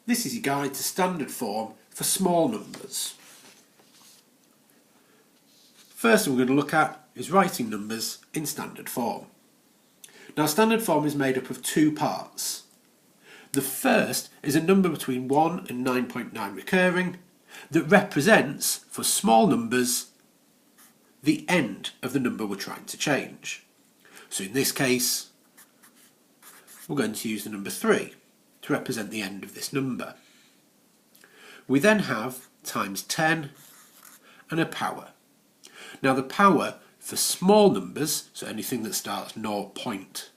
This is your guide to standard form for small numbers. First we're going to look at is writing numbers in standard form. Now standard form is made up of two parts. The first is a number between 1 and 9.9 recurring that represents, for small numbers, the end of the number we're trying to change. So in this case, we're going to use the number 3 to represent the end of this number. We then have times 10 and a power. Now the power for small numbers, so anything that starts 0 point,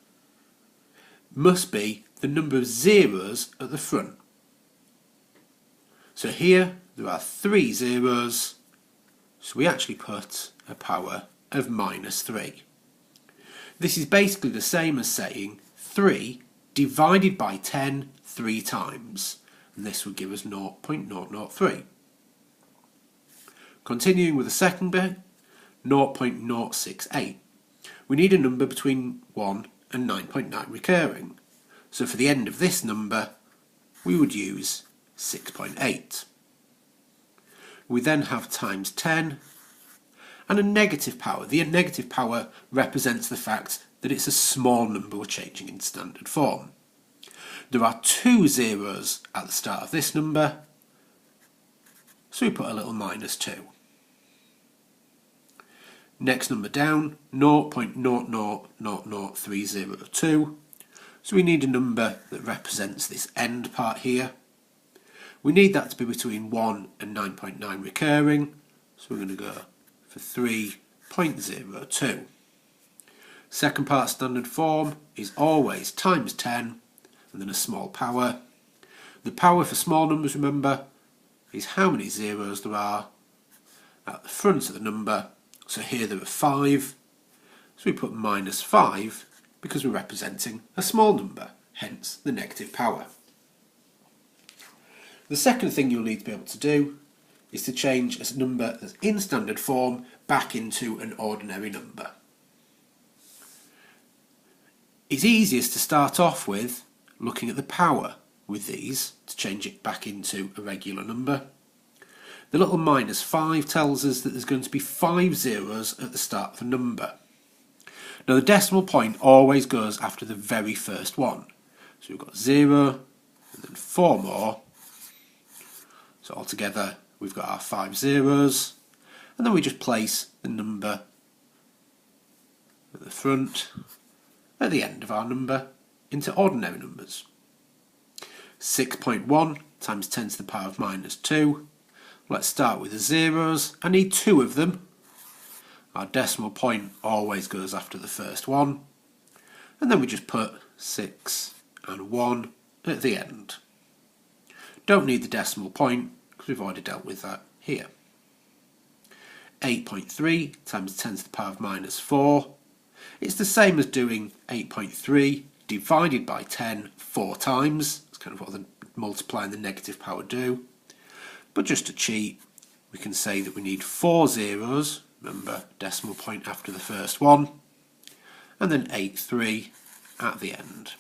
must be the number of zeros at the front. So here there are 3 zeros, so we actually put a power of -3. This is basically the same as saying 3 divided by 10 3 times, and this would give us 0.003. Continuing with the second bit, 0.068. We need a number between 1 and 9.9 recurring. So for the end of this number, we would use 6.8. We then have times 10 and a negative power. The negative power represents the fact that it's a small number we're changing in standard form. There are 2 zeros at the start of this number, so we put a little -2. Next number down, 0.0000302. So we need a number that represents this end part here. We need that to be between 1 and 9.9 recurring, so we're going to go for 3.02. Second part standard form is always times 10 and then a small power. The power for small numbers, remember, is how many zeros there are at the front of the number. So here there are 5, so we put -5 because we're representing a small number, hence the negative power. The second thing you'll need to be able to do is to change a number that's in standard form back into an ordinary number. It's easiest to start off with looking at the power with these to change it back into a regular number. The little -5 tells us that there's going to be 5 zeros at the start of the number. Now the decimal point always goes after the very first one. So we've got 0 and then 4 more. So altogether we've got our 5 zeros, and then we just place the number at the front, at the end of our number, into ordinary numbers. 6.1 times 10 to the power of -2. Let's start with the zeros. I need 2 of them. Our decimal point always goes after the first one. And then we just put 6 and 1 at the end. Don't need the decimal point because we've already dealt with that here. 8.3 times 10 to the power of -4. It's the same as doing 8.3 divided by 10 4 times. That's kind of what the multiplying the negative power do. But just to cheat, we can say that we need 4 zeros, remember decimal point after the first one, and then 8.3 at the end.